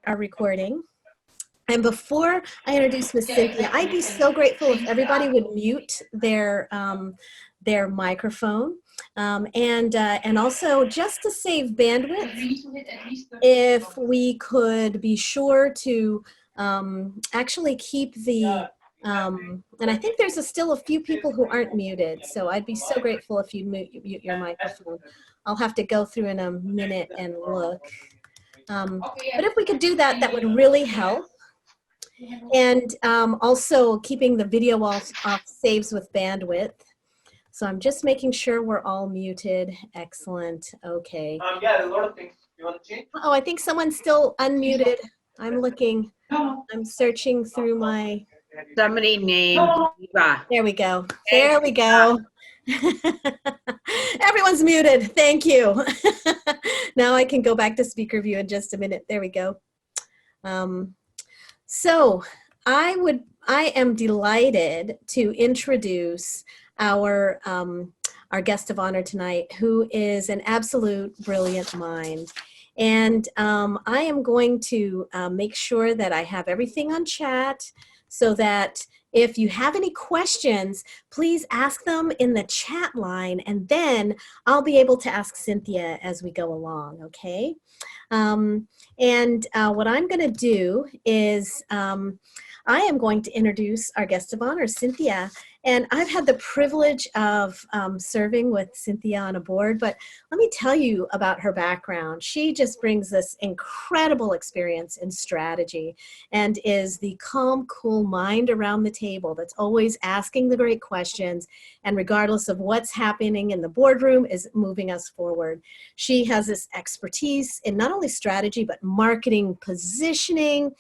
our recording. And before I introduce Miss Cynthia, I'd be so grateful if everybody would mute their microphone. And also, just to save bandwidth, if we could be sure to actually keep the, and I think there's still a few people who aren't muted, so I'd be so grateful if you'd mute your microphone. I'll have to go through in a minute and look. But if we could do that, that would really help. And also keeping the video off saves with bandwidth. So I'm just making sure we're all muted. Excellent. Okay. Yeah, there's a lot of things. You want to change? Oh, I think someone's still unmuted. I'm looking. I'm searching through my. Somebody named Eva. There we go. There we go. Everyone's muted. Thank you. Now I can go back to speaker view in just a minute. There we go. So I am delighted to introduce our guest of honor tonight, who is an absolute brilliant mind. And I am going to make sure that I have everything on chat so that if you have any questions, please ask them in the chat line, and then I'll be able to ask Cynthia as we go along, okay? What I'm going to do is I am going to introduce our guest of honor, Cynthia. And I've had the privilege of serving with Cynthia on a board, but let me tell you about her background. She just brings this incredible experience in strategy and is the calm, cool mind around the table that's always asking the great questions, and regardless of what's happening in the boardroom, is moving us forward. She has this expertise in not only strategy, but marketing, positioning,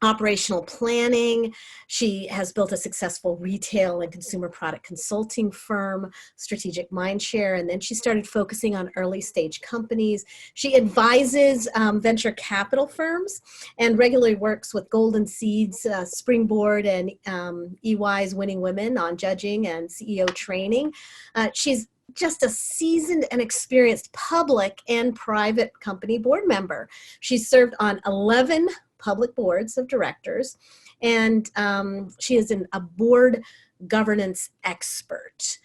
operational planning. She has built a successful retail and consumer product consulting firm, Strategic Mindshare, and then she started focusing on early stage companies. She advises venture capital firms and regularly works with Golden Seeds, Springboard, and EY's Winning Women on judging and CEO training. She's just a seasoned and experienced public and private company board member. She's served on 11 public boards of directors, and she is a board governance expert.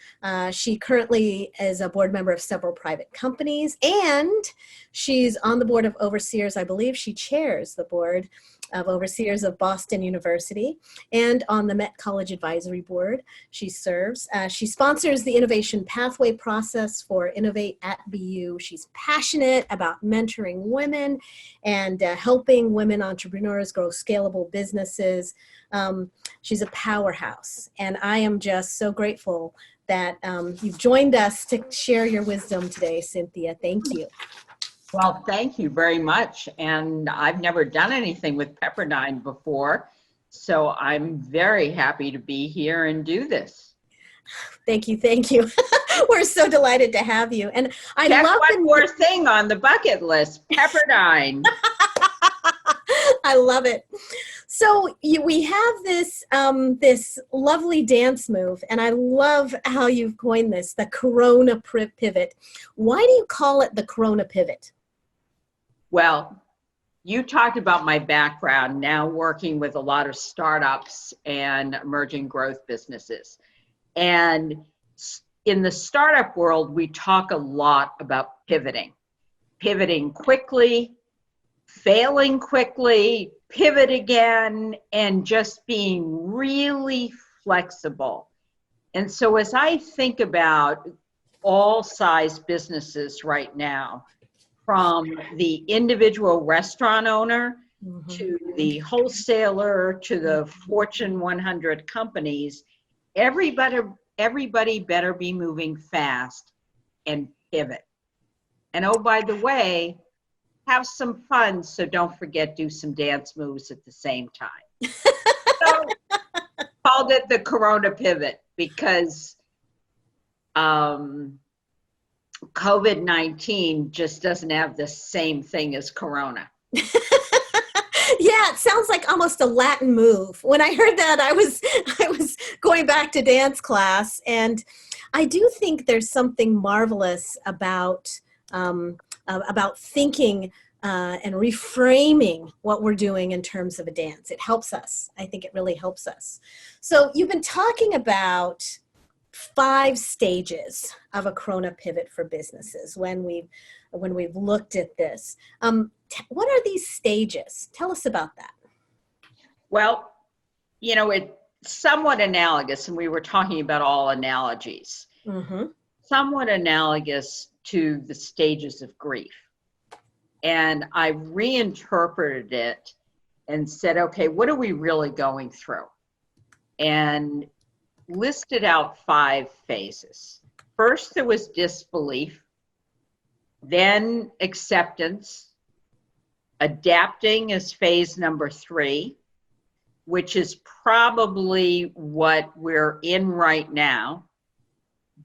She currently is a board member of several private companies, and she's on the board of overseers. I believe she chairs the board of overseers of Boston University, and on the Met College Advisory Board she serves. She sponsors the innovation pathway process for Innovate at BU. She's passionate about mentoring women and helping women entrepreneurs grow scalable businesses. She's a powerhouse, and I am just so grateful that you've joined us to share your wisdom today, Cynthia. Thank you. Well, thank you very much. And I've never done anything with Pepperdine before, so I'm very happy to be here and do this. Thank you, thank you. We're so delighted to have you. And I love one more thing on the bucket list, Pepperdine. I love it. So we have this this lovely dance move, and I love how you've coined this, the Corona pivot. Why do you call it the Corona pivot? Well, you talked about my background, now working with a lot of startups and emerging growth businesses. And in the startup world, we talk a lot about pivoting quickly, failing quickly, pivot again, and just being really flexible. And so as I think about all size businesses right now, from the individual restaurant owner to the wholesaler to the Fortune 100 companies, everybody better be moving fast and pivot. And oh, by the way, have some fun, so don't forget, do some dance moves at the same time. So called it the Corona pivot because COVID-19 just doesn't have the same thing as Corona. Yeah, it sounds like almost a Latin move. When I heard that, I was going back to dance class, and I do think there's something marvelous about thinking and reframing what we're doing in terms of a dance. It helps us. I think it really helps us. So you've been talking about 5 stages of a Corona pivot for businesses when we've looked at this. What are these stages? Tell us about that. Well, it's somewhat analogous, and we were talking about all analogies, somewhat analogous to the stages of grief. And I reinterpreted it and said, okay, what are we really going through? And listed out 5 phases. First, there was disbelief, then acceptance. Adapting is phase number 3, which is probably what we're in right now.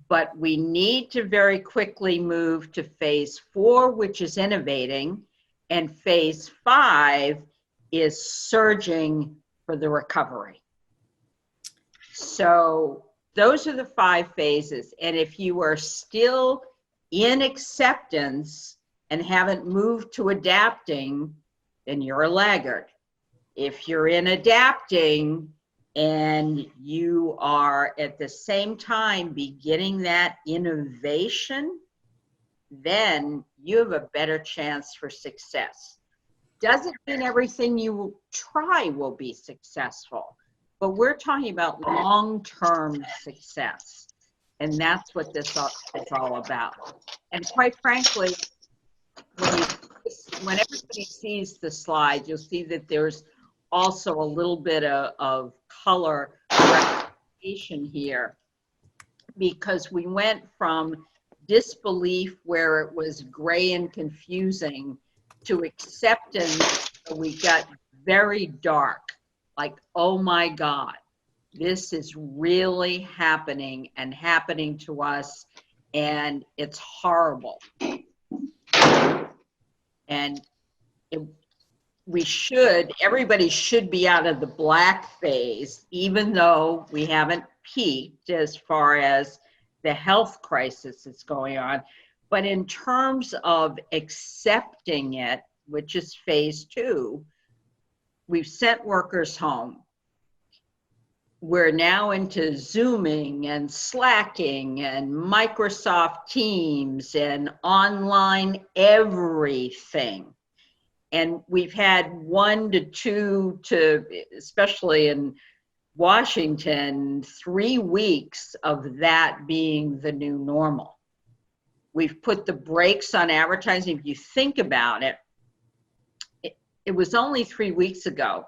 But we need to very quickly move to phase 4, which is innovating, and phase 5 is surging for the recovery. So those are the 5 phases. And if you are still in acceptance and haven't moved to adapting, then you're a laggard. If you're in adapting and you are at the same time beginning that innovation, then you have a better chance for success. Doesn't mean everything you try will be successful, but we're talking about long-term success. And that's what this is all about. And quite frankly, when everybody sees the slides, you'll see that there's also a little bit of color representation here, because we went from disbelief, where it was gray and confusing, to acceptance. We got very dark, like, oh my God, this is really happening and happening to us, and it's horrible. And everybody should be out of the black phase, even though we haven't peaked as far as the health crisis that's going on. But in terms of accepting it, which is phase 2, we've sent workers home. We're now into Zooming and Slacking and Microsoft Teams and online everything. And we've had 1 to 2 to, especially in Washington, 3 weeks of that being the new normal. We've put the brakes on advertising. If you think about it, it was only 3 weeks ago.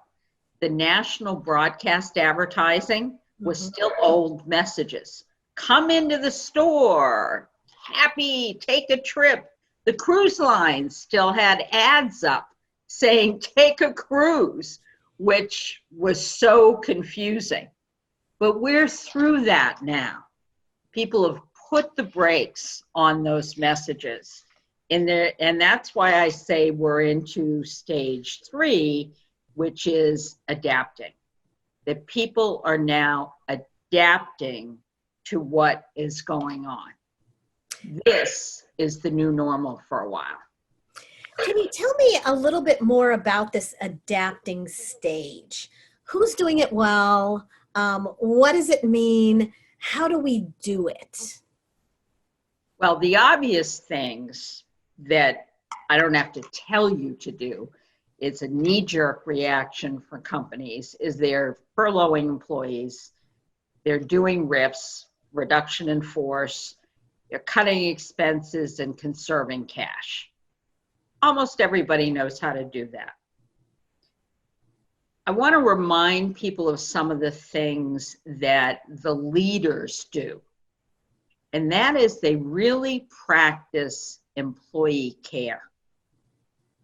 The national broadcast advertising was still old messages. Come into the store, happy, take a trip. The cruise lines still had ads up saying, take a cruise, which was so confusing. But we're through that now. People have put the brakes on those messages. And that's why I say we're into stage 3, which is adapting. That people are now adapting to what is going on. This is the new normal for a while. Can you tell me a little bit more about this adapting stage? Who's doing it well? What does it mean? How do we do it? Well, the obvious things that I don't have to tell you to do, it's a knee-jerk reaction for companies, is they're furloughing employees, they're doing RIFs, reduction in force, they're cutting expenses and conserving cash. Almost everybody knows how to do that. I want to remind people of some of the things that the leaders do. And that is, they really practice employee care.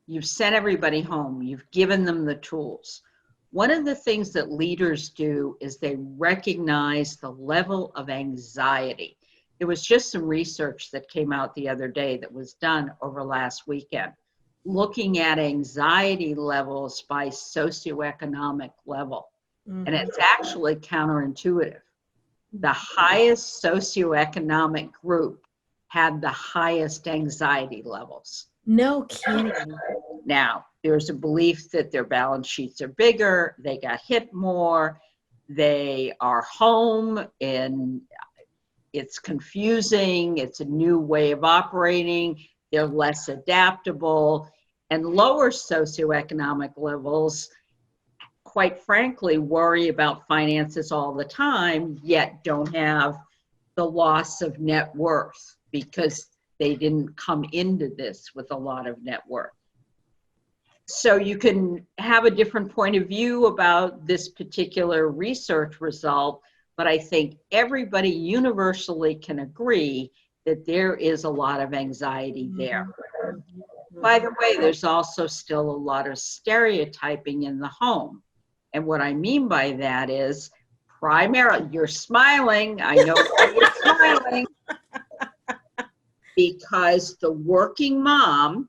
You've sent everybody home. You've given them the tools. One of the things that leaders do is they recognize the level of anxiety. There was just some research that came out the other day that was done over last weekend, looking at anxiety levels by socioeconomic level. And it's actually counterintuitive. The highest socioeconomic group had the highest anxiety levels. No kidding. Now, there's a belief that their balance sheets are bigger, they got hit more, they are home, and it's confusing, it's a new way of operating, they're less adaptable, and lower socioeconomic levels, quite frankly, worry about finances all the time, yet don't have the loss of net worth because they didn't come into this with a lot of net worth. So you can have a different point of view about this particular research result, but I think everybody universally can agree that there is a lot of anxiety there. By the way, there's also still a lot of stereotyping in the home. And what I mean by that is primarily, you're smiling, I know why you're smiling, because the working mom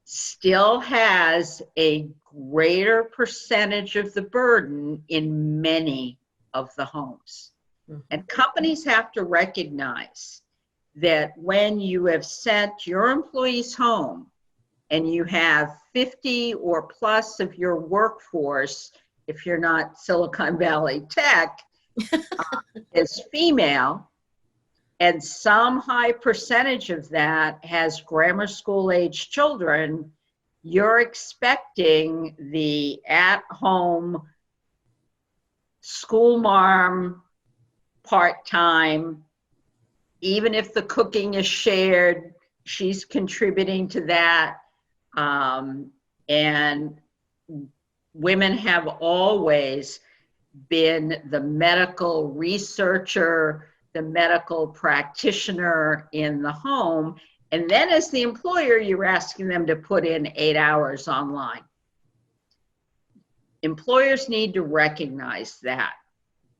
still has a greater percentage of the burden in many of the homes. And companies have to recognize that when you have sent your employees home and you have 50 or plus of your workforce, if you're not Silicon Valley tech, is female, and some high percentage of that has grammar school age children, you're expecting the at-home school mom, part-time, even if the cooking is shared, she's contributing to that. And women have always been the medical researcher, the medical practitioner in the home. And then as the employer, you're asking them to put in 8 hours online. Employers need to recognize that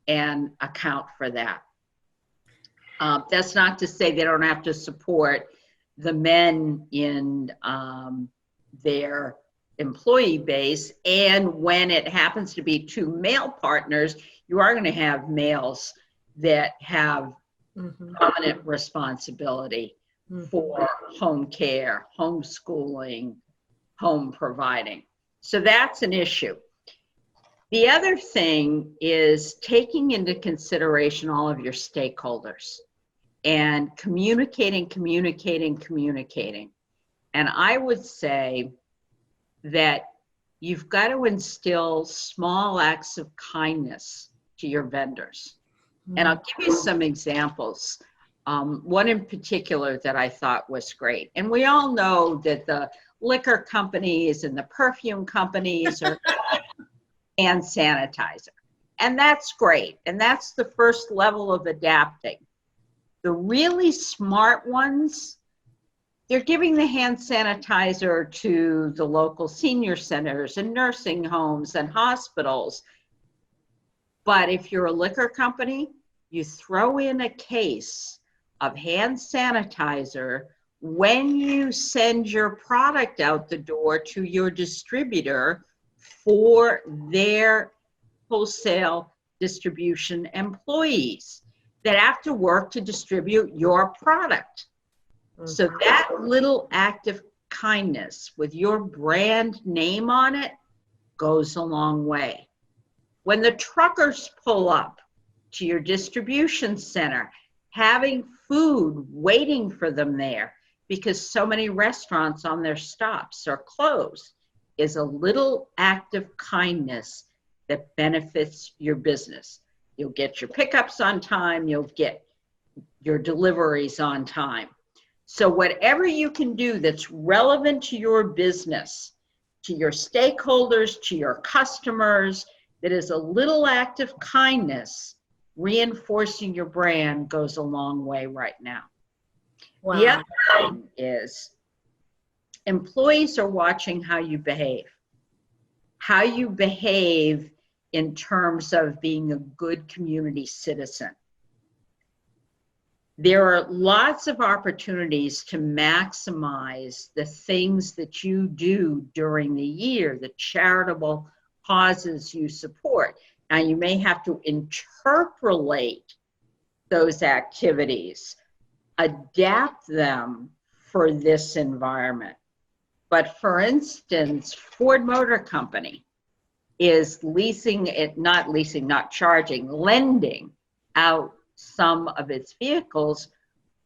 and account for that. That's not to say they don't have to support the men in their employee base. And when it happens to be two male partners, you are going to have males that have dominant responsibility for home care, homeschooling, home providing. So that's an issue. The other thing is taking into consideration all of your stakeholders and communicating. And I would say that you've got to instill small acts of kindness to your vendors. And I'll give you some examples. One in particular that I thought was great. And we all know that the liquor companies and the perfume companies are hand sanitizer. And that's great. And that's the first level of adapting. The really smart ones, they're giving the hand sanitizer to the local senior centers and nursing homes and hospitals. But if you're a liquor company, you throw in a case of hand sanitizer when you send your product out the door to your distributor for their wholesale distribution employees that have to work to distribute your product. So that little act of kindness with your brand name on it goes a long way. When the truckers pull up to your distribution center, having food waiting for them there because so many restaurants on their stops are closed is a little act of kindness that benefits your business. You'll get your pickups on time, you'll get your deliveries on time. So whatever you can do that's relevant to your business, to your stakeholders, to your customers, that is a little act of kindness, reinforcing your brand goes a long way right now. Wow. The other thing is employees are watching how you behave in terms of being a good community citizen. There are lots of opportunities to maximize the things that you do during the year, the charitable causes you support. Now, you may have to interpolate those activities, adapt them for this environment. But for instance, Ford Motor Company is not charging, lending out some of its vehicles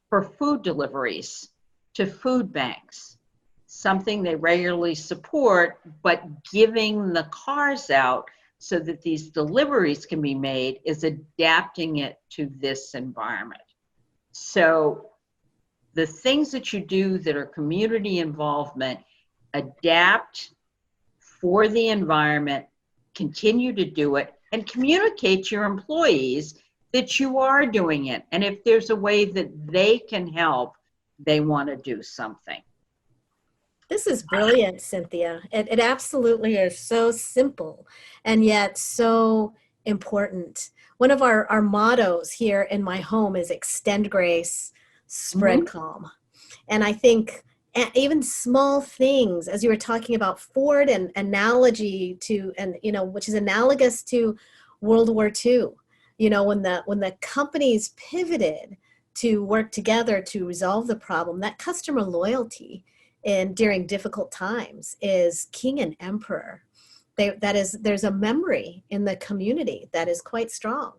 for food deliveries to food banks, something they regularly support, but giving the cars out so that these deliveries can be made is adapting it to this environment. So the things that you do that are community involvement, adapt for the environment, continue to do it, and communicate to your employees that you are doing it. And if there's a way that they can help, they want to do something. This is brilliant, Cynthia. It absolutely is so simple and yet so important. One of our mottos here in my home is extend grace, spread calm. And I think even small things, as you were talking about Ford, and analogy to, and which is analogous to World War II. When the companies pivoted to work together to resolve the problem, that customer loyalty during difficult times is king and emperor. There's a memory in the community that is quite strong.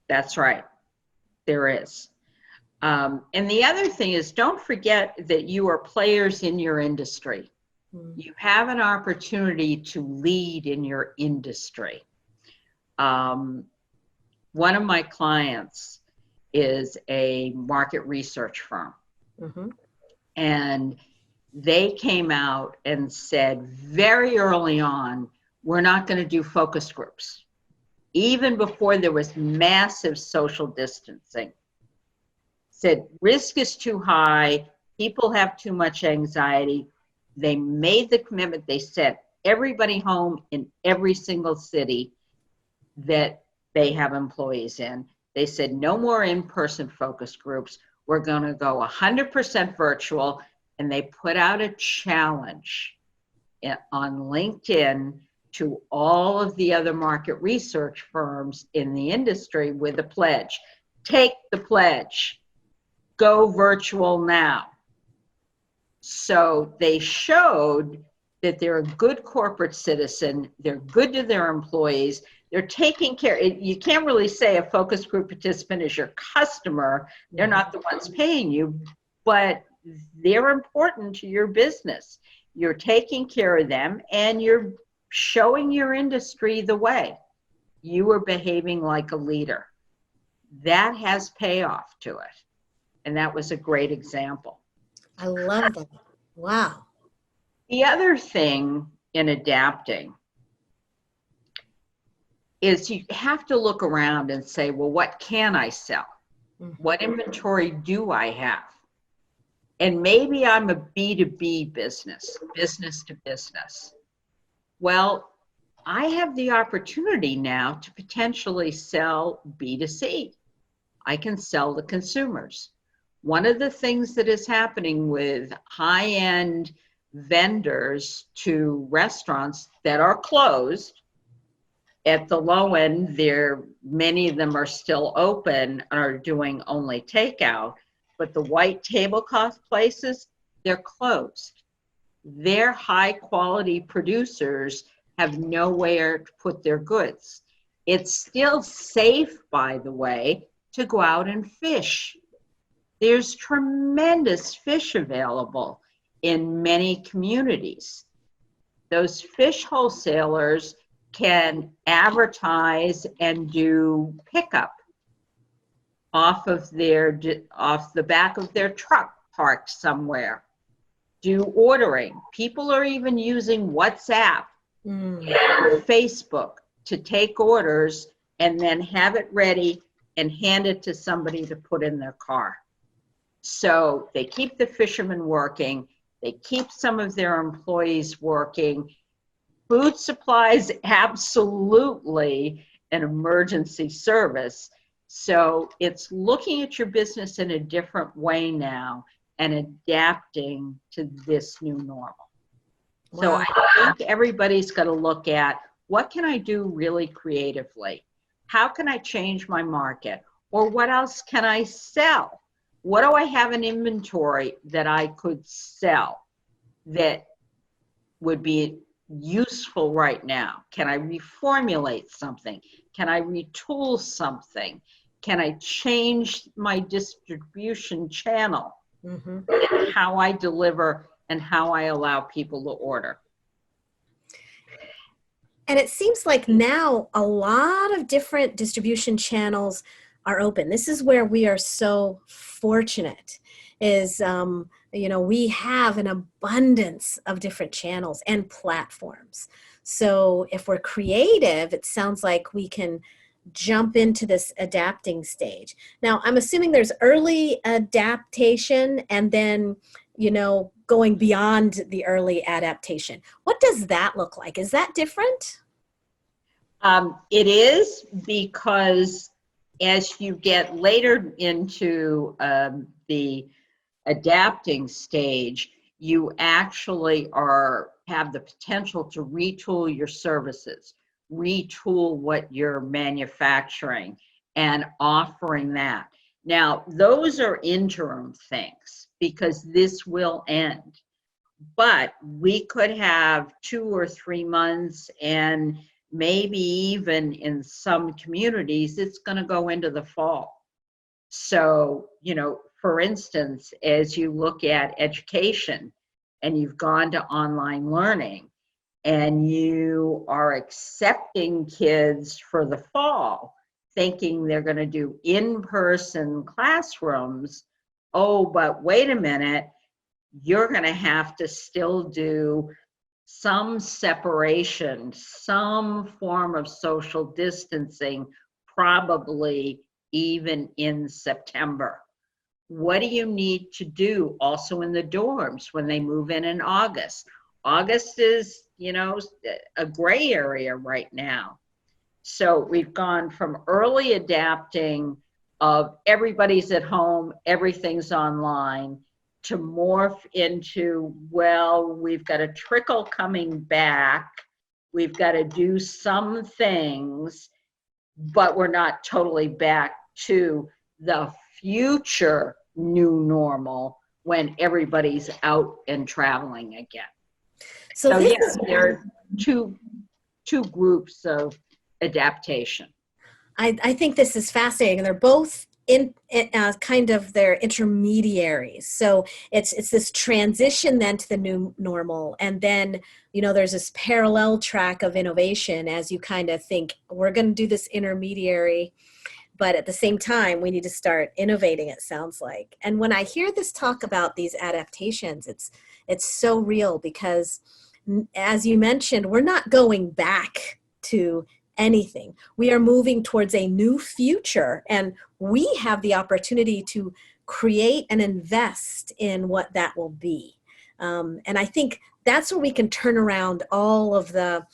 That's right. There is. And the other thing is, don't forget that you are players in your industry. You have an opportunity to lead in your industry. One of my clients is a market research firm. And they came out and said very early on, we're not going to do focus groups. Even before there was massive social distancing. Said risk is too high, people have too much anxiety. They made the commitment. They sent everybody home in every single city that they have employees in. They said no more in-person focus groups. We're going to go 100% virtual. And they put out a challenge on LinkedIn to all of the other market research firms in the industry with a pledge. Take the pledge. Go virtual now. So they showed that they're a good corporate citizen. They're good to their employees. They're taking care. You can't really say a focus group participant is your customer. They're not the ones paying you, but they're important to your business. You're taking care of them and you're showing your industry the way. You are behaving like a leader. That has payoff to it. And that was a great example. I love that. Wow. The other thing in adapting is you have to look around and say, well, what can I sell? What inventory do I have? And maybe I'm a B2B business, business to business. Well, I have the opportunity now to potentially sell B2C. I can sell to consumers. One of the things that is happening with high-end vendors to restaurants that are closed, at the low end, many of them are still open, are doing only takeout. But the white tablecloth places, they're closed. Their high quality producers have nowhere to put their goods. It's still safe, by the way, to go out and fish. There's tremendous fish available in many communities. Those fish wholesalers can advertise and do pickup off the back of their truck parked somewhere. Do ordering. People are even using WhatsApp or Facebook to take orders and then have it ready and hand it to somebody to put in their car. So they keep the fishermen working. They keep some of their employees working. Food supplies, absolutely an emergency service. So it's looking at your business in a different way now and adapting to this new normal. Wow. So I think everybody's got to look at, what can I do really creatively? How can I change my market? Or what else can I sell? What do I have in inventory that I could sell that would be useful right now? Can I reformulate something? Can I retool something? Can I change my distribution channel? Mm-hmm. How I deliver and how I allow people to order. And it seems like now a lot of different distribution channels are open. This is where we are so fortunate is, we have an abundance of different channels and platforms. So if we're creative, it sounds like we can jump into this adapting stage. Now, I'm assuming there's early adaptation and then, going beyond the early adaptation. What does that look like? Is that different? It is, because as you get later into the adapting stage, you actually have the potential to retool your services, retool what you're manufacturing and offering that. Now, those are interim things because this will end, but we could have 2 or 3 months, and maybe even in some communities, it's going to go into the fall. So, for instance, as you look at education and you've gone to online learning and you are accepting kids for the fall, thinking they're going to do in-person classrooms, oh, but wait a minute, you're going to have to still do some separation, some form of social distancing, probably even in September. What do you need to do also in the dorms when they move in August? August is, a gray area right now. So we've gone from early adapting of everybody's at home, everything's online, to morph into, well, we've got a trickle coming back, we've got to do some things, but we're not totally back to the future new normal when everybody's out and traveling again. So yes, there are two groups of adaptation. I think this is fascinating. They're both in kind of their intermediaries. So it's this transition then to the new normal. And then, there's this parallel track of innovation as you kind of think, we're going to do this intermediary, but at the same time, we need to start innovating, it sounds like. And when I hear this talk about these adaptations, it's so real because, as you mentioned, we're not going back to anything. We are moving towards a new future, and we have the opportunity to create and invest in what that will be. And I think that's where we can turn around all of the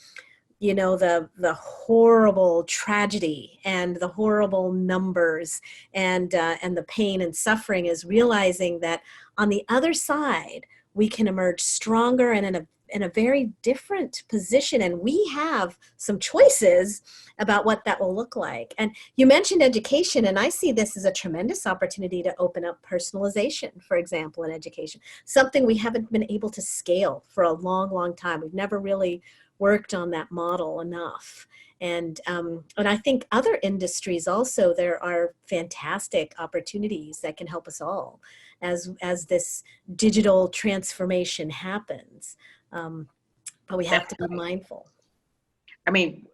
horrible tragedy and the horrible numbers and the pain and suffering, is realizing that on the other side, we can emerge stronger and in a very different position. And we have some choices about what that will look like. And you mentioned education, and I see this as a tremendous opportunity to open up personalization, for example, in education, something we haven't been able to scale for a long, long time. We've never really worked on that model enough. And I think other industries also, there are fantastic opportunities that can help us all as this digital transformation happens. But we have to be mindful. I mean,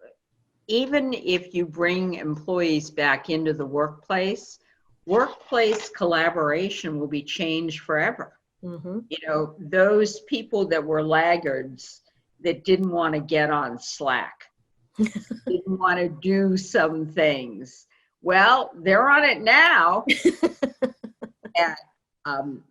even if you bring employees back into the workplace collaboration will be changed forever. Mm-hmm. Those people that were laggards that didn't want to get on Slack, didn't want to do some things. Well, they're on it now. And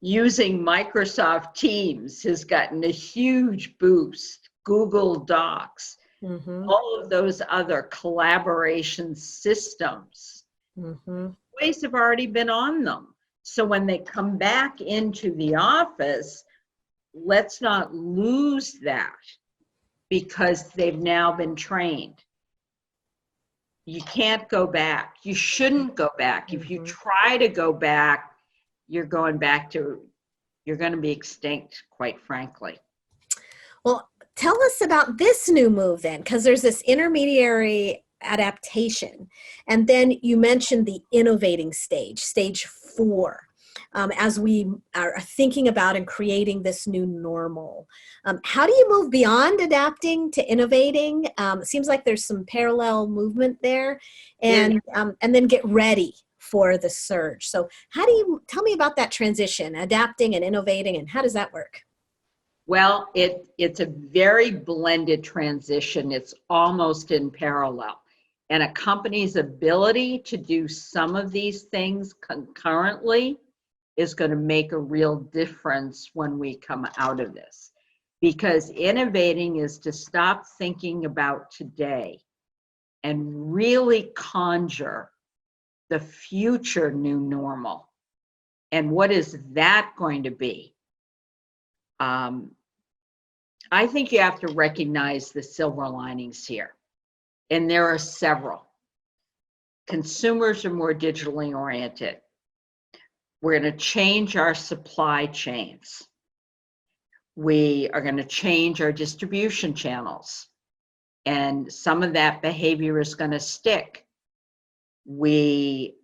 using Microsoft Teams has gotten a huge boost. Google Docs, Mm-hmm. all of those other collaboration systems. Mm-hmm. Employees have already been on them. So when they come back into the office, let's not lose that because they've now been trained. You can't go back. You shouldn't go back. If you try to go back, you're going to be extinct, quite frankly. Well, tell us about this new move then, because there's this intermediary adaptation. And then you mentioned the innovating stage, stage 4, as we are thinking about and creating this new normal. How do you move beyond adapting to innovating? It seems like there's some parallel movement there, and then get ready for the surge. So how do you, tell me about that transition, adapting and innovating, and how does that work? Well, it's a very blended transition. It's almost in parallel. And a company's ability to do some of these things concurrently is going to make a real difference when we come out of this. Because innovating is to stop thinking about today and really conjure the future new normal. And what is that going to be? I think you have to recognize the silver linings here. And there are several. Consumers are more digitally oriented. We're going to change our supply chains. We are going to change our distribution channels. And some of that behavior is going to stick. We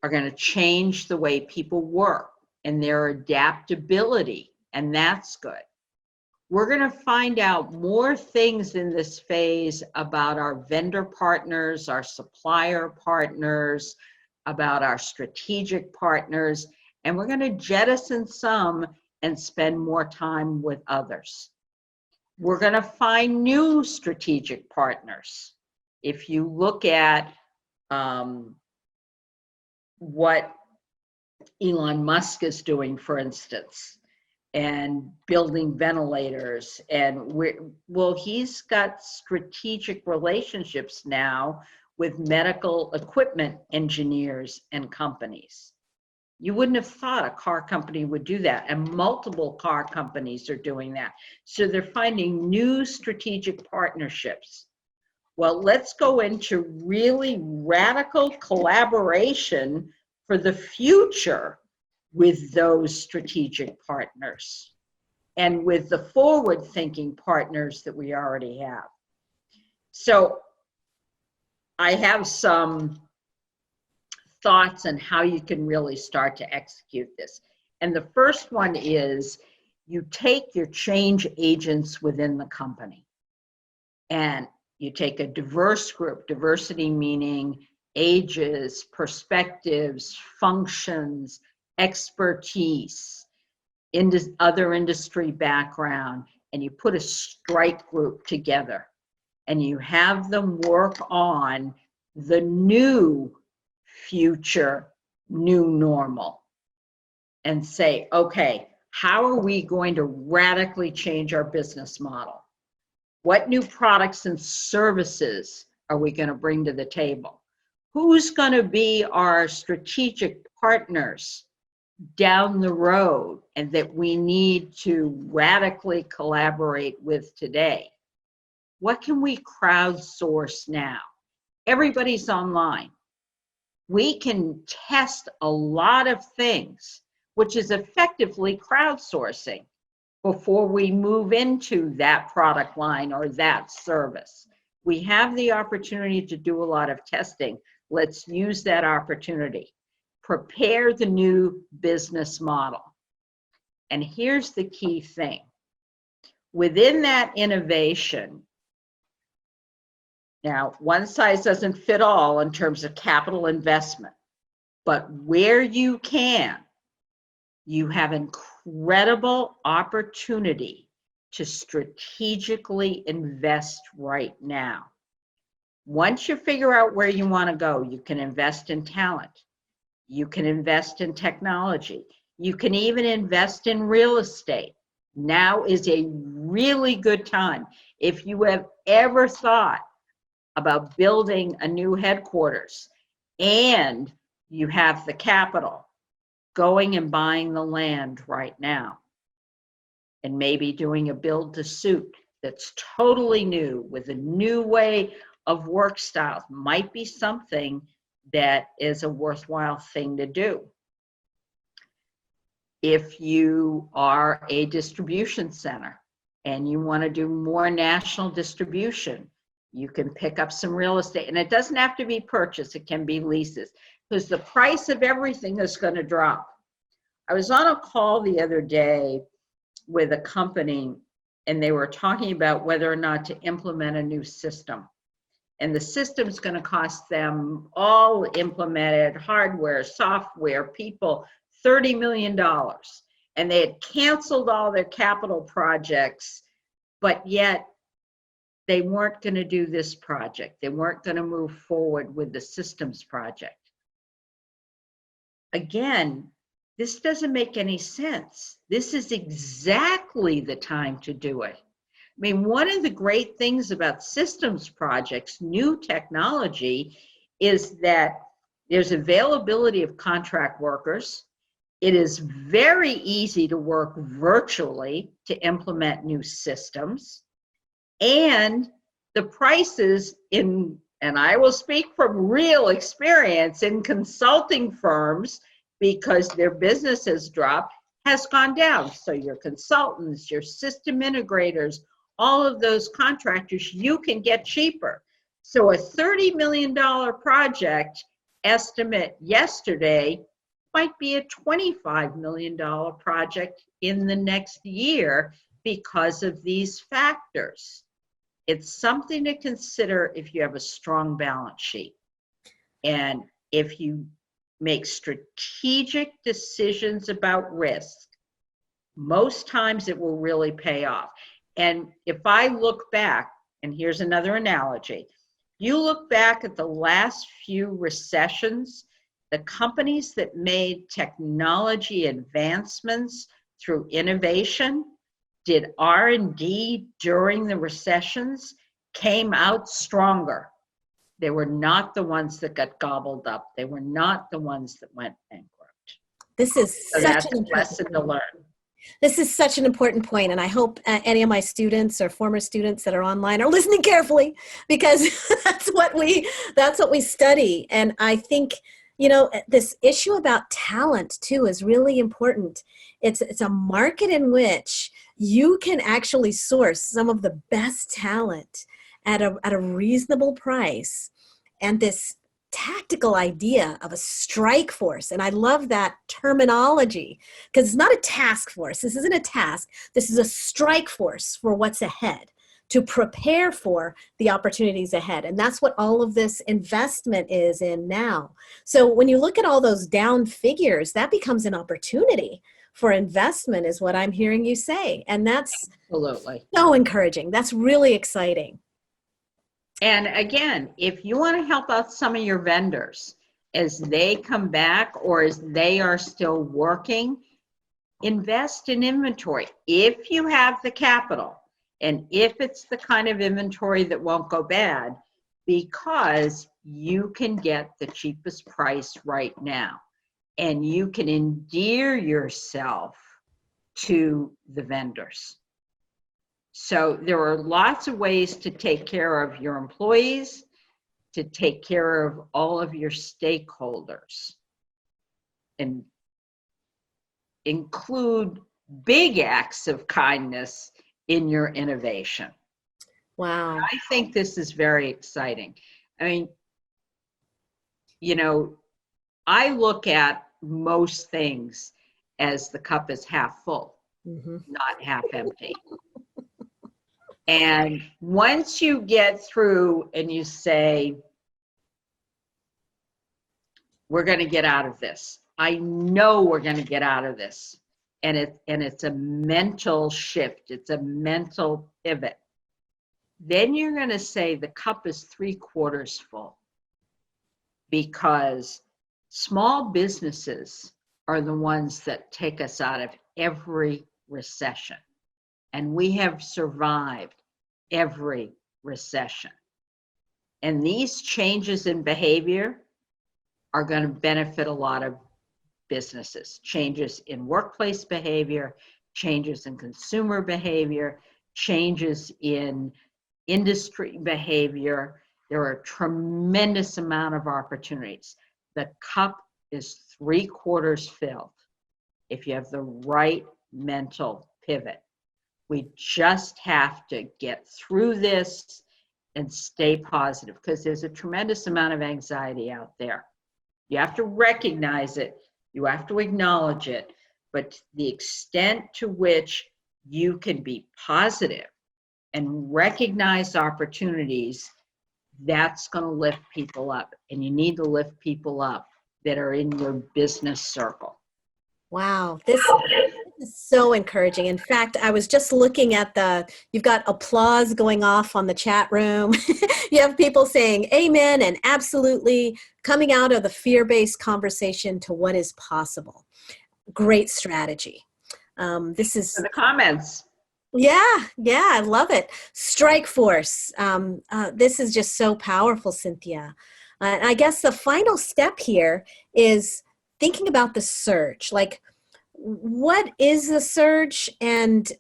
are going to change the way people work and their adaptability, and that's good. We're going to find out more things in this phase about our vendor partners, our supplier partners, about our strategic partners, and we're going to jettison some and spend more time with others. We're going to find new strategic partners. If you look at what Elon Musk is doing, for instance, and building ventilators, and he's got strategic relationships now with medical equipment engineers and companies. You wouldn't have thought a car company would do that, and multiple car companies are doing that. So they're finding new strategic partnerships. Well, let's go into really radical collaboration for the future with those strategic partners and with the forward-thinking partners that we already have. So I have some thoughts on how you can really start to execute this. And the first one is you take your change agents within the company and you take a diverse group, diversity meaning ages, perspectives, functions, expertise, other industry background, and you put a strike group together and you have them work on the new future, new normal, and say, okay, how are we going to radically change our business model? What new products and services are we going to bring to the table? Who's going to be our strategic partners down the road and that we need to radically collaborate with today? What can we crowdsource now? Everybody's online. We can test a lot of things, which is effectively crowdsourcing before we move into that product line or that service. We have the opportunity to do a lot of testing. Let's use that opportunity. Prepare the new business model. And here's the key thing. Within that innovation, now one size doesn't fit all in terms of capital investment, but where you can, you have incredible opportunity to strategically invest right now. Once you figure out where you want to go, you can invest in talent. You can invest in technology. You can even invest in real estate. Now is a really good time. If you have ever thought about building a new headquarters and you have the capital, going and buying the land right now and maybe doing a build to suit that's totally new with a new way of work styles might be something that is a worthwhile thing to do. If you are a distribution center and you want to do more national distribution, you can pick up some real estate. And it doesn't have to be purchase, it can be leases, because the price of everything is going to drop. I was on a call the other day with a company, and they were talking about whether or not to implement a new system. And the system's going to cost them, all implemented, hardware, software, people, $30 million. And they had canceled all their capital projects, but yet they weren't going to do this project. They weren't going to move forward with the systems project. Again, this doesn't make any sense. This is exactly the time to do it. I mean, one of the great things about systems projects, new technology, is that there's availability of contract workers. It is very easy to work virtually to implement new systems. And the prices and I will speak from real experience in consulting firms, because their business has dropped, has gone down. So your consultants, your system integrators, all of those contractors, you can get cheaper. So a $30 million project estimate yesterday might be a $25 million project in the next year because of these factors. It's something to consider if you have a strong balance sheet. And if you make strategic decisions about risk, most times it will really pay off. And if I look back, and here's another analogy, you look back at the last few recessions, the companies that made technology advancements through innovation, did R&D during the recessions, came out stronger. They were not the ones that got gobbled up. They were not the ones that went bankrupt. This is So such that's an a lesson to learn. This is such an important point, and I hope any of my students or former students that are online are listening carefully, because that's what we study. And I think, this issue about talent too is really important. It's a market in which you can actually source some of the best talent at a reasonable price, and this tactical idea of a strike force. And I love that terminology, because it's not a task force. This isn't a task. This is a strike force for what's ahead, to prepare for the opportunities ahead. And that's what all of this investment is in now. So when you look at all those down figures, that becomes an opportunity for investment, is what I'm hearing you say. And that's Absolutely so encouraging. That's really exciting. And again, if you want to help out some of your vendors as they come back or as they are still working, invest in inventory if you have the capital, and if it's the kind of inventory that won't go bad, because you can get the cheapest price right now, and you can endear yourself to the vendors. So there are lots of ways to take care of your employees, to take care of all of your stakeholders, and include big acts of kindness in your innovation. Wow. I think this is very exciting. I mean, I look at most things as the cup is half full, not half empty. And once you get through and you say, we're going to get out of this. I know we're going to get out of this. And it's a mental shift. It's a mental pivot. Then you're going to say the cup is 3/4 full, because small businesses are the ones that take us out of every recession. And we have survived every recession. And these changes in behavior are going to benefit a lot of businesses. Changes in workplace behavior, changes in consumer behavior, changes in industry behavior. There are a tremendous amount of opportunities. The cup is 3/4 filled if you have the right mental pivot. We just have to get through this and stay positive, because there's a tremendous amount of anxiety out there. You have to recognize it, you have to acknowledge it, but the extent to which you can be positive and recognize opportunities, that's going to lift people up. And you need to lift people up that are in your business circle. Wow, this is so encouraging. In fact, I was just looking at you've got applause going off on the chat room. You have people saying amen and absolutely, coming out of the fear-based conversation to what is possible. Great strategy. This is In the comments. Yeah, I love it. Strike force. This is just so powerful, Cynthia. And I guess the final step here is thinking about the surge. Like, what is the surge, and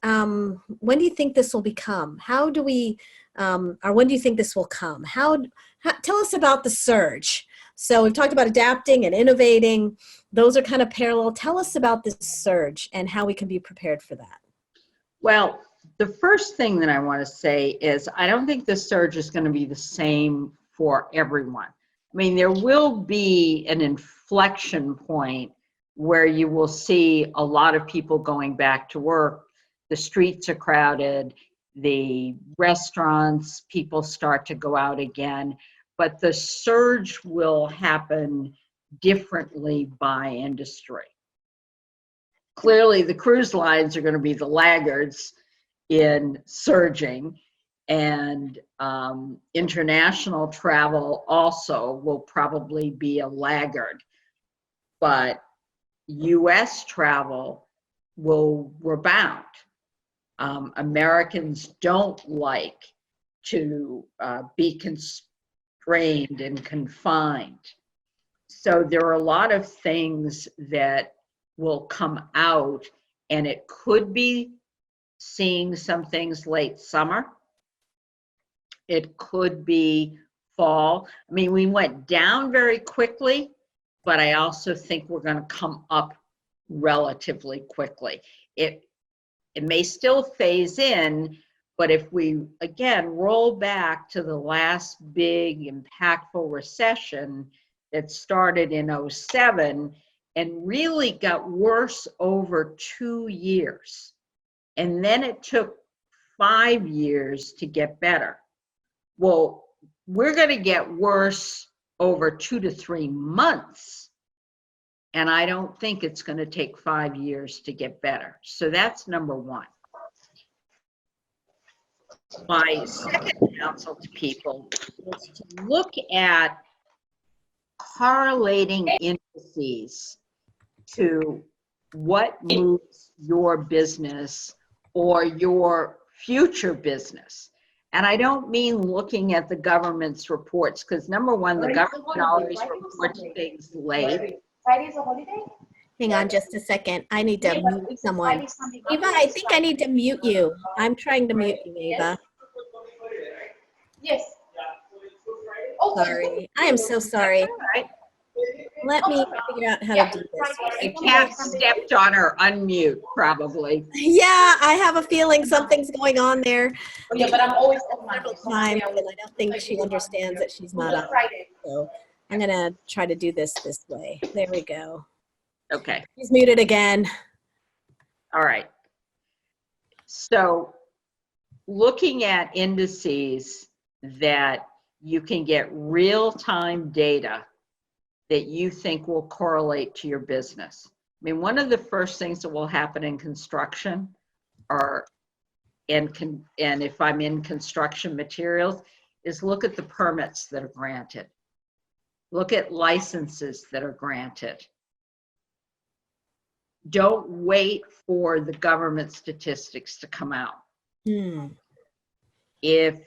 when do you think this will become? How do we, or when do you think this will come? Tell us about the surge. So we've talked about adapting and innovating. Those are kind of parallel. Tell us about this surge and how we can be prepared for that. Well, the first thing that I want to say is I don't think the surge is going to be the same for everyone. I mean, there will be an inflection point where you will see a lot of people going back to work. The streets are crowded, the restaurants, people start to go out again, but the surge will happen differently by industry. Clearly, the cruise lines are going to be the laggards in surging, and international travel also will probably be a laggard. But U.S. travel will rebound. Americans don't like to be constrained and confined. So there are a lot of things that will come out, and it could be seeing some things late summer. It could be fall. I mean, we went down very quickly, but I also think we're going to come up relatively quickly. It may still phase in, but if we, again, roll back to the last big impactful recession that started in 2007 and really got worse over 2 years, and then it took 5 years to get better. Well, we're going to get worse over 2 to 3 months. And I don't think it's going to take 5 years to get better. So that's number one. My second counsel to people is to look at correlating indices to what moves your business or your future business. And I don't mean looking at the government's reports, because number one, the government always reports things late. Friday's a holiday? Hang on just a second. I need to mute someone. Eva, I think I need to mute you. I'm trying to mute you, Eva. Yes. Sorry. I am so sorry. Let me figure out how to do this. The cat stepped on her unmute, probably. Yeah, I have a feeling something's going on there. Oh, yeah, but I'm always on Several times, and I don't think she understands that she's not up. So I'm gonna try to do this way. There we go. Okay. She's muted again. All right. So looking at indices that you can get real-time data that you think will correlate to your business. I mean, one of the first things that will happen in construction and if I'm in construction materials, is look at the permits that are granted. Look at licenses that are granted. Don't wait for the government statistics to come out. If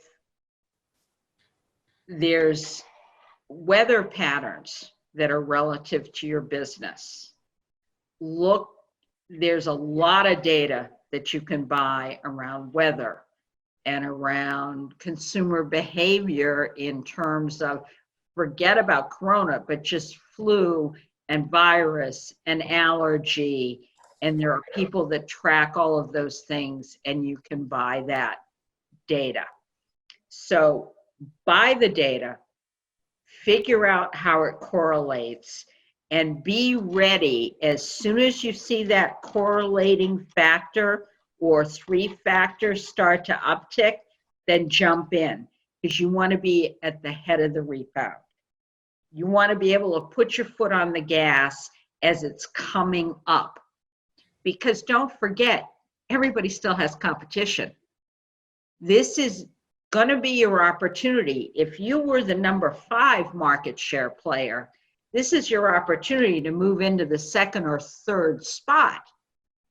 there's weather patterns that are relative to your business, there's a lot of data that you can buy around weather and around consumer behavior in terms of, forget about corona, but just flu and virus and allergy and there are people that track all of those things, and you can buy that data. So buy the data, figure out how it correlates, and be ready as soon as you see that correlating factor or 3 factors start to uptick, then jump in, because you want to be at the head of the rebound. You want to be able to put your foot on the gas as it's coming up, because don't forget, everybody still has competition. This is going to be your opportunity. If you were the number 5 market share player, this is your opportunity to move into the 2nd or 3rd spot,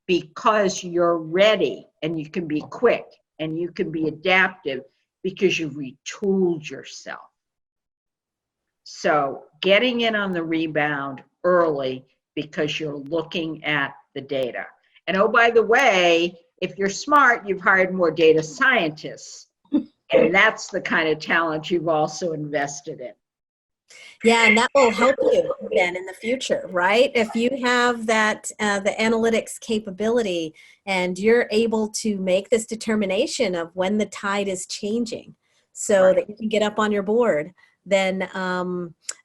because you're ready and you can be quick and you can be adaptive because you've retooled yourself. So getting in on the rebound early because you're looking at the data. And oh, by the way, if you're smart, you've hired more data scientists. And that's the kind of talent you've also invested in. Yeah, and that will help you then in the future, right? If you have that, the analytics capability, and you're able to make this determination of when the tide is changing so Right. that you can get up on your board, then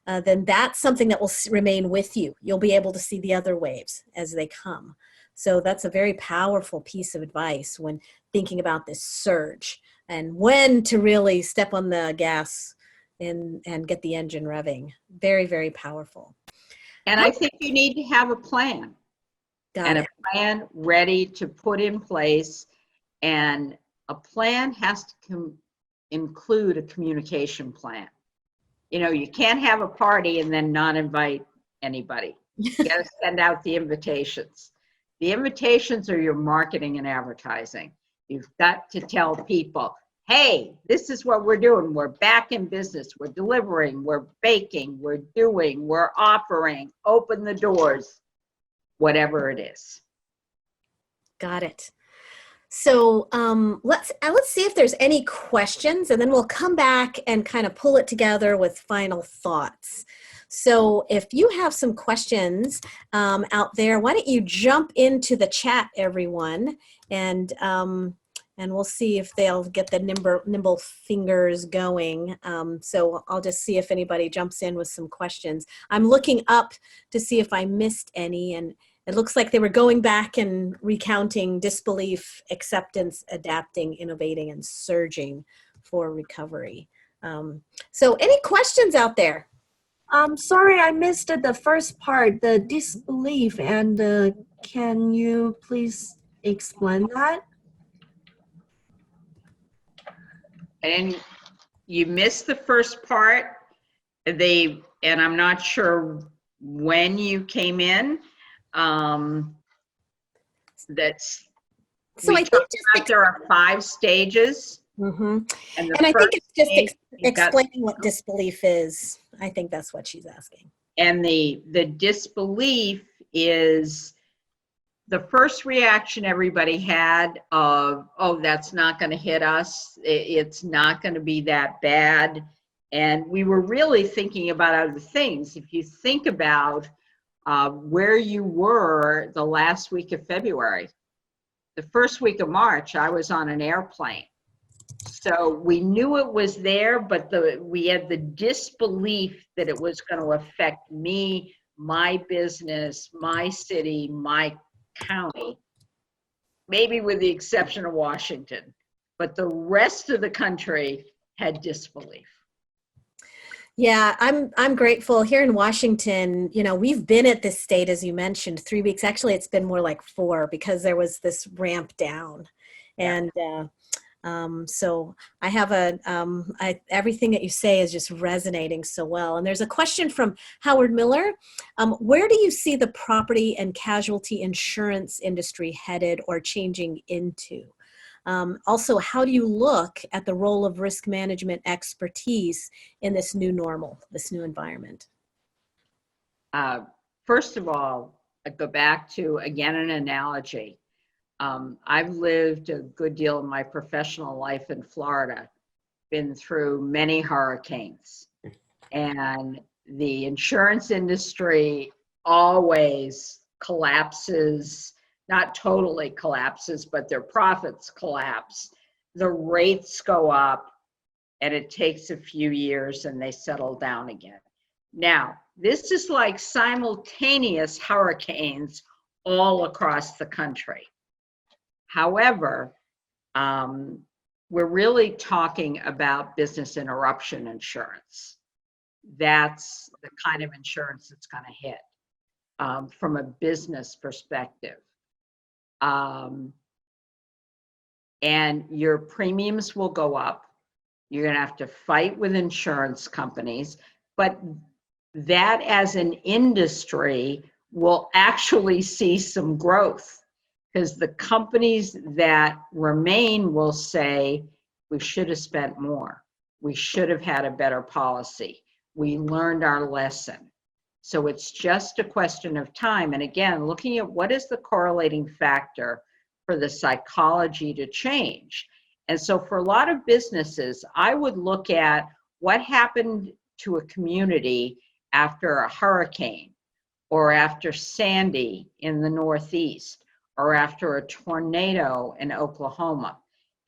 that's something that will remain with you. You'll be able to see the other waves as they come. So that's a very powerful piece of advice when thinking about this surge and when to really step on the gas and get the engine revving. Very, very powerful. And I think you need to have a plan. Got it. A plan ready to put in place. And a plan has to include a communication plan. You know, you can't have a party and then not invite anybody. You got to send out the invitations. The invitations are your marketing and advertising. You've got to tell people, hey, this is what we're doing. We're back in business. We're delivering. We're baking. We're doing. We're offering. Open the doors. Whatever it is. Got it. So let's see if there's any questions, and then we'll come back and kind of pull it together with final thoughts. So if you have some questions out there, why don't you jump into the chat, everyone, and we'll see if they'll get the nimble fingers going. So I'll just see if anybody jumps in with some questions. I'm looking up to see if I missed any, and it looks like they were going back and recounting disbelief, acceptance, adapting, innovating, and surging for recovery. So any questions out there? Sorry, I missed the first part, the disbelief, and can you please explain that? And you missed the first part. And I'm not sure when you came in. That's So I think just there are 5 stages. Mm-hmm. And I think it's just explaining explaining what disbelief is. I think that's what she's asking. And the disbelief is the first reaction everybody had of, oh, that's not going to hit us. It's not going to be that bad. And we were really thinking about other things. If you think about where you were the last week of February, the first week of March, I was on an airplane. So we knew it was there, but we had the disbelief that it was going to affect me, my business, my city, my county, maybe with the exception of Washington. But the rest of the country had disbelief. Yeah, I'm grateful. Here in Washington, you know, we've been at this state, as you mentioned, 3 weeks. Actually, it's been more like 4 because there was this ramp down. And so I have everything that you say is just resonating so well. And there's a question from Howard Miller. Where do you see the property and casualty insurance industry headed or changing into? Also, how do you look at the role of risk management expertise in this new normal, this new environment? First of all, I go back to, again, an analogy. I've lived a good deal of my professional life in Florida, been through many hurricanes, and the insurance industry always collapses not totally collapses, but their profits collapse, the rates go up, and it takes a few years and they settle down again. Now, this is like simultaneous hurricanes all across the country. However, we're really talking about business interruption insurance. That's the kind of insurance that's going to hit from a business perspective. And your premiums will go up. You're going to have to fight with insurance companies, but that as an industry will actually see some growth, because the companies that remain will say, we should have spent more. We should have had a better policy. We learned our lesson. So it's just a question of time. And again, looking at what is the correlating factor for the psychology to change. And so for a lot of businesses, I would look at what happened to a community after a hurricane, or after Sandy in the Northeast, or after a tornado in Oklahoma,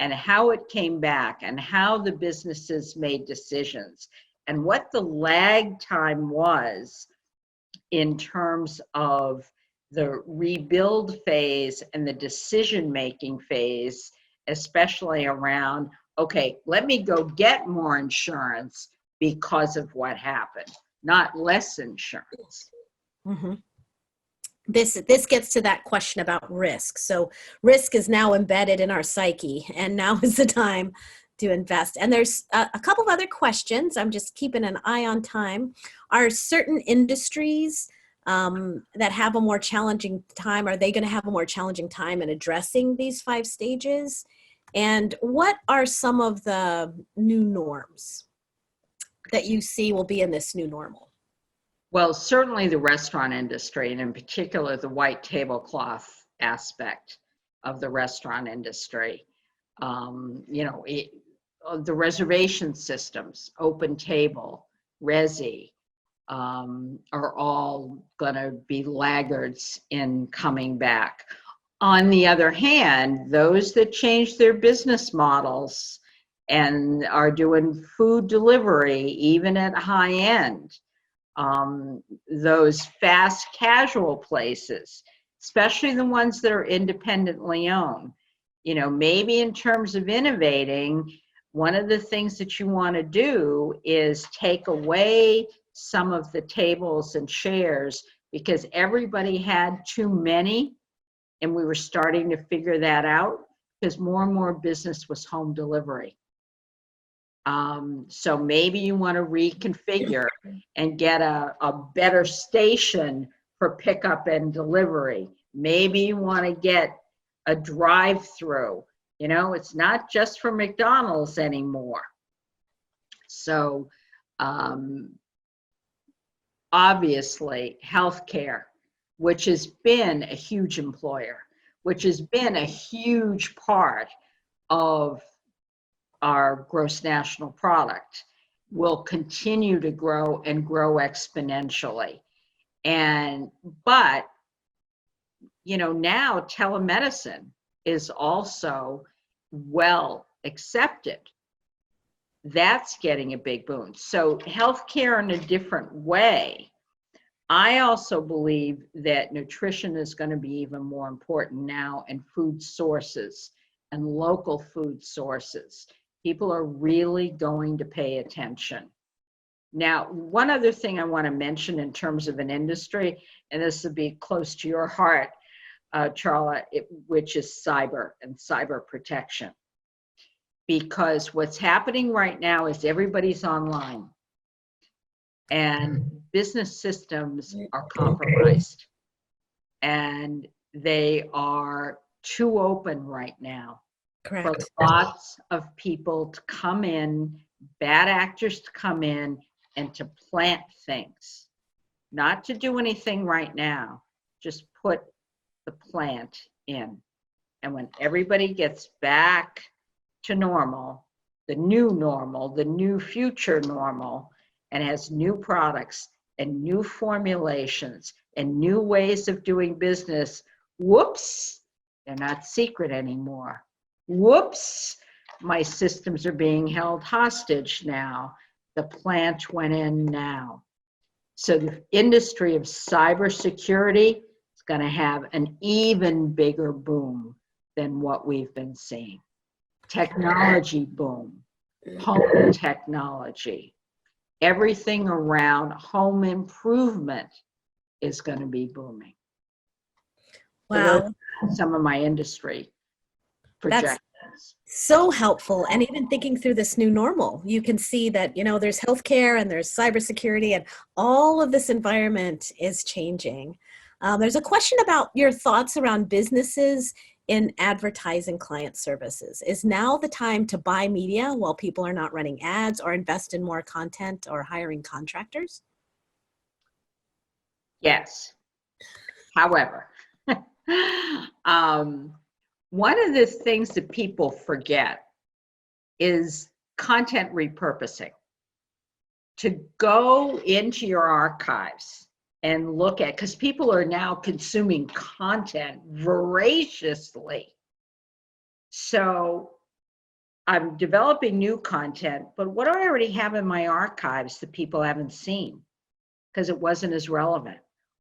and how it came back, and how the businesses made decisions, and what the lag time was in terms of the rebuild phase and the decision-making phase, especially around, okay, let me go get more insurance because of what happened, not less insurance. Mm-hmm. This gets to that question about risk. So risk is now embedded in our psyche, and now is the time to invest. And there's a couple of other questions. I'm just keeping an eye on time. Are certain industries that have a more challenging time, are they going to have a more challenging time in addressing these 5 stages? And what are some of the new norms that you see will be in this new normal? Well, certainly the restaurant industry, and in particular the white tablecloth aspect of the restaurant industry. The reservation systems, Open Table, Resi, are all going to be laggards in coming back. On the other hand, those that change their business models and are doing food delivery, even at high end, those fast casual places, especially the ones that are independently owned, maybe in terms of innovating, one of the things that you want to do is take away some of the tables and chairs, because everybody had too many, and we were starting to figure that out, because more and more business was home delivery. So maybe you want to reconfigure and get a better station for pickup and delivery. Maybe you want to get a drive-through. It's not just for McDonald's anymore. So obviously healthcare, which has been a huge employer, which has been a huge part of our gross national product, will continue to grow and grow exponentially. But now telemedicine is also well accepted. That's getting a big boon. So healthcare in a different way. I also believe that nutrition is going to be even more important now, and food sources and local food sources. People are really going to pay attention. Now, one other thing I want to mention in terms of an industry, and this will be close to your heart, Charla, which is cyber and cyber protection. Because what's happening right now is everybody's online, and business systems are compromised, and they are too open right now. Correct. For lots of people to come in, bad actors to come in and to plant things. Not to do anything right now, just put the plant in. And when everybody gets back to normal, the new future normal, and has new products and new formulations and new ways of doing business, Whoops, they're not secret anymore. Whoops, my systems are being held hostage now. The plant went in now. So the industry of cybersecurity is going to have an even bigger boom than what we've been seeing. Technology boom, home technology, everything around home improvement is going to be booming. So those Wow. are some of my industry That's projections. so helpful. And even thinking through this new normal, you can see that, there's healthcare and there's cybersecurity and all of this environment is changing. There's a question about your thoughts around businesses in advertising client services. Is now the time to buy media while people are not running ads, or invest in more content, or hiring contractors? Yes. However, one of the things that people forget is content repurposing. To go into your archives and look at, because people are now consuming content voraciously. So I'm developing new content, but what do I already have in my archives that people haven't seen because it wasn't as relevant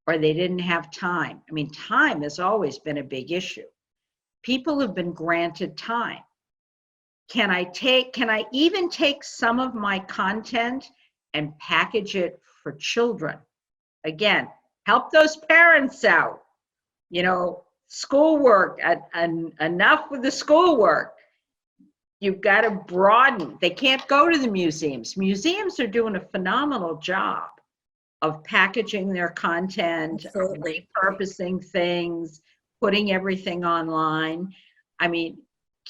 or they didn't have time? I mean, time has always been a big issue. People have been granted time. Can I even take some of my content and package it for children? Again, help those parents out. Schoolwork, enough with the schoolwork. You've got to broaden. They can't go to the museums. Museums are doing a phenomenal job of packaging their content, of Absolutely. repurposing things, putting everything online. I mean,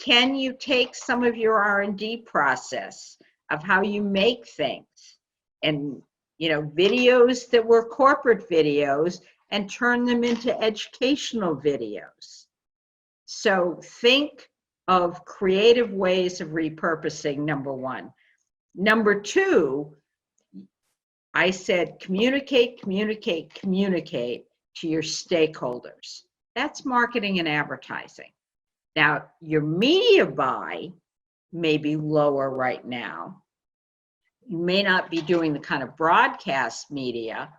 can you take some of your R&D process of how you make things and, videos that were corporate videos and turn them into educational videos? So think of creative ways of repurposing, number one. Number two, I said communicate to your stakeholders. That's marketing and advertising. Now, your media buy may be lower right now. You may not be doing the kind of broadcast media,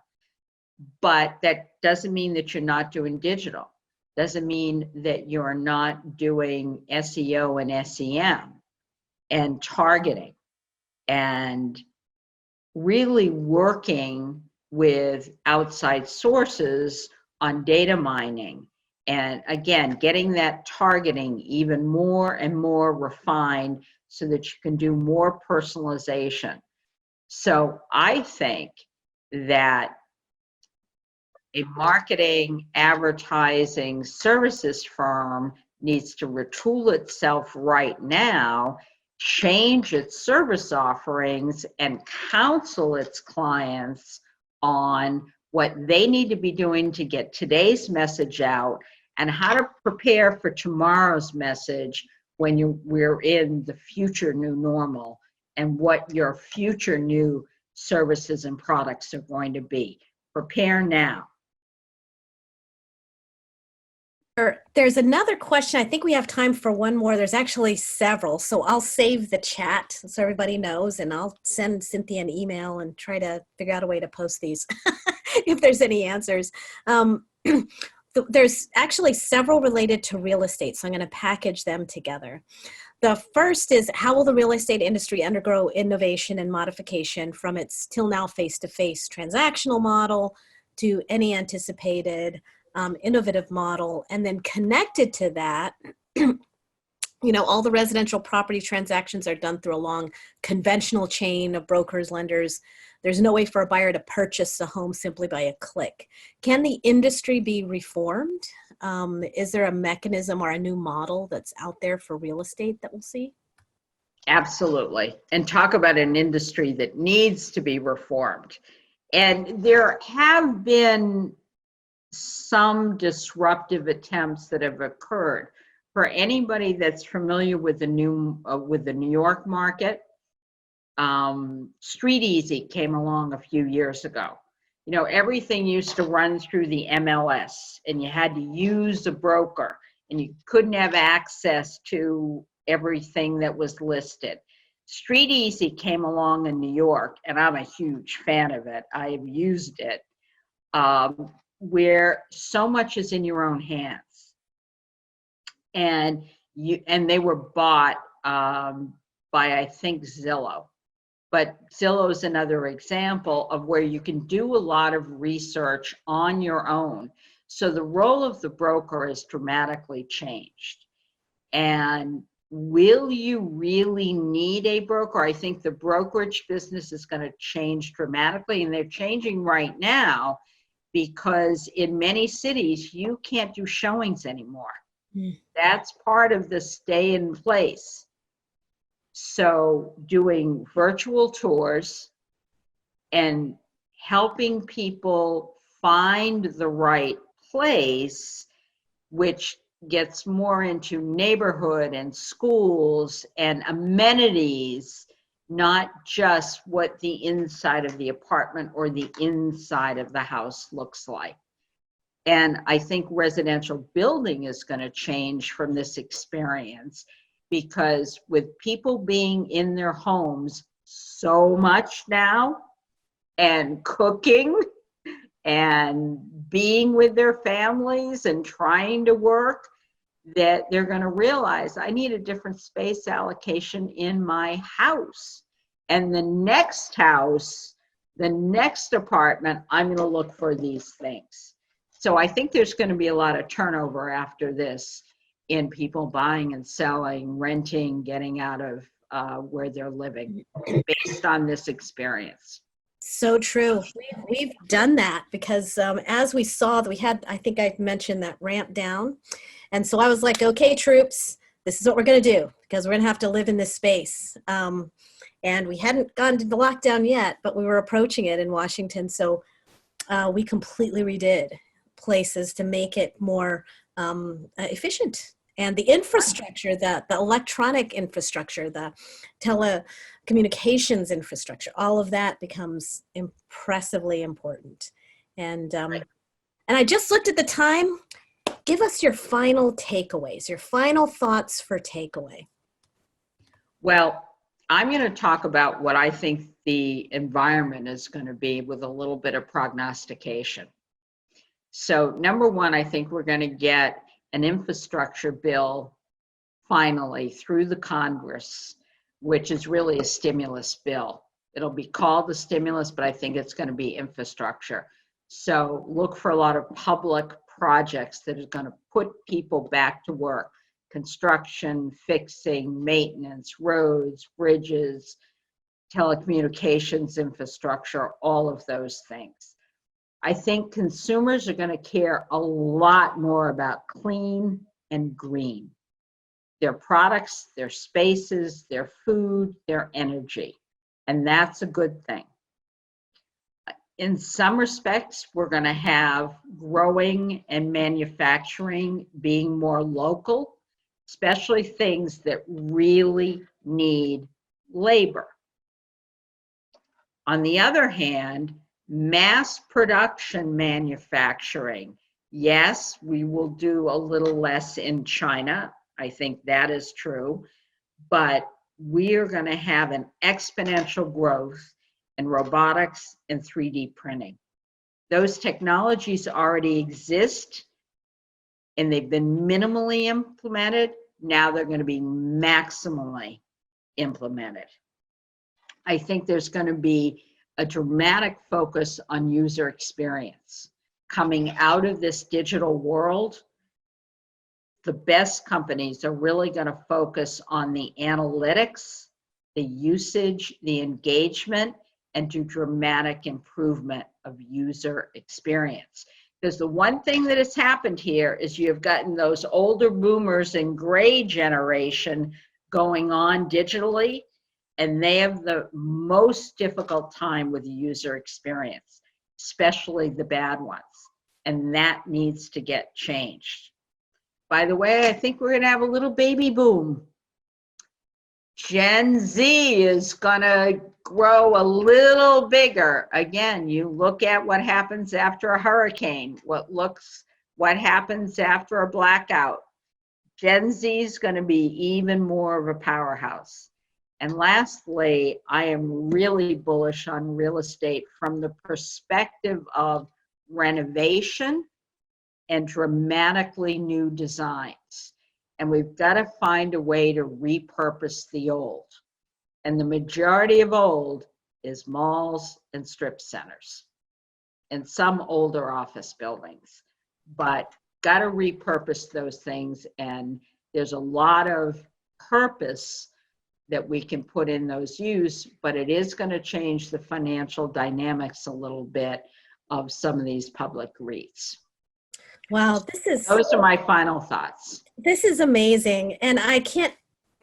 but that doesn't mean that you're not doing digital. Doesn't mean that you're not doing SEO and SEM and targeting and really working with outside sources on data mining. And again, getting that targeting even more and more refined so that you can do more personalization. So I think that a marketing, advertising, services firm needs to retool itself right now, change its service offerings, and counsel its clients on what they need to be doing to get today's message out and how to prepare for tomorrow's message when we're in the future new normal and what your future new services and products are going to be. Prepare now. There's another question. I think we have time for one more. There's actually several, so I'll save the chat so everybody knows, and I'll send Cynthia an email and try to figure out a way to post these if there's any answers. There's actually several related to real estate, so I'm going to package them together. The first is, how will the real estate industry undergo innovation and modification from its till now face-to-face transactional model to any anticipated innovative model? And then connected to that, all the residential property transactions are done through a long conventional chain of brokers, lenders. There's no way for a buyer to purchase a home simply by a click. Can the industry be reformed? Is there a mechanism or a new model that's out there for real estate that we'll see? Absolutely. And talk about an industry that needs to be reformed. And there have been some disruptive attempts that have occurred. For anybody that's familiar with the New York market, Street Easy came along a few years ago. You know, everything used to run through the MLS, and you had to use a broker, and you couldn't have access to everything that was listed. Street Easy came along in New York, and I'm a huge fan of it. I have used it, where so much is in your own hands, and they were bought by, I think, Zillow. But Zillow is another example of where you can do a lot of research on your own. So the role of the broker has dramatically changed. And will you really need a broker? I think the brokerage business is going to change dramatically, and they're changing right now because in many cities, you can't do showings anymore. That's part of the stay in place. So doing virtual tours and helping people find the right place, which gets more into neighborhood and schools and amenities, not just what the inside of the apartment or the inside of the house looks like. And I think residential building is going to change from this experience, because with people being in their homes so much now and cooking and being with their families and trying to work, that they're going to realize I need a different space allocation in my house. And the next house, the next apartment, I'm going to look for these things. So I think there's going to be a lot of turnover after this in people buying and selling, renting, getting out of where they're living based on this experience. So true. We've done that because as we saw that we had, I think I mentioned that ramp down. And so I was like, okay, troops, this is what we're going to do, because we're going to have to live in this space. And we hadn't gone to the lockdown yet, but we were approaching it in Washington. So we completely redid places to make it more efficient. And the infrastructure, the electronic infrastructure, the telecommunications infrastructure, all of that becomes impressively important. And I just looked at the time. Give us your final takeaways, your final thoughts for takeaway. Well, I'm going to talk about what I think the environment is going to be with a little bit of prognostication. So number one, I think we're going to get an infrastructure bill finally through the Congress, which is really a stimulus bill. It'll be called a stimulus, but I think it's going to be infrastructure. So look for a lot of public projects that are going to put people back to work: construction, fixing, maintenance, roads, bridges, telecommunications infrastructure, all of those things. I think consumers are going to care a lot more about clean and green. Their products, their spaces, their food, their energy. And that's a good thing. In some respects, we're going to have growing and manufacturing being more local, especially things that really need labor. On the other hand, mass production manufacturing, yes, we will do a little less in China. I think that is true, but we are going to have an exponential growth in robotics and 3D printing. Those technologies already exist, and they've been minimally implemented. Now they're going to be maximally implemented. I think there's going to be a dramatic focus on user experience. Coming out of this digital world, the best companies are really going to focus on the analytics, the usage, the engagement, and do dramatic improvement of user experience. Because the one thing that has happened here is you've gotten those older boomers and gray generation going on digitally, and they have the most difficult time with the user experience, especially the bad ones. And that needs to get changed. By the way, I think we're going to have a little baby boom. Gen Z is going to grow a little bigger. Again, you look at what happens after a hurricane, what happens after a blackout. Gen Z is going to be even more of a powerhouse. And lastly, I am really bullish on real estate from the perspective of renovation and dramatically new designs. And we've got to find a way to repurpose the old. And the majority of old is malls and strip centers and some older office buildings. But got to repurpose those things. And there's a lot of purpose that we can put in those use, but it is going to change the financial dynamics a little bit of some of these public REITs. Wow, Those are my final thoughts. this is amazing. And I can't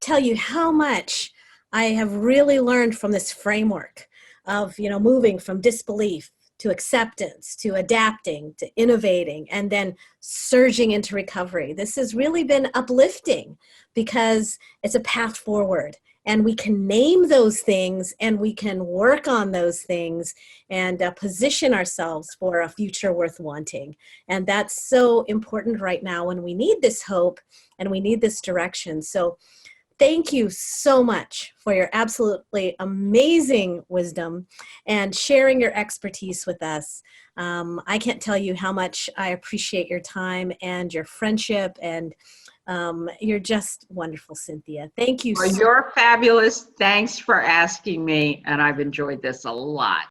tell you how much I have really learned from this framework of, moving from disbelief to acceptance, to adapting, to innovating, and then surging into recovery. This has really been uplifting because it's a path forward. And we can name those things and we can work on those things and position ourselves for a future worth wanting. And that's so important right now when we need this hope and we need this direction. So thank you so much for your absolutely amazing wisdom and sharing your expertise with us. I can't tell you how much I appreciate your time and your friendship, and you're just wonderful, Cynthia. Thank you. Well, you're fabulous. Thanks for asking me, and I've enjoyed this a lot.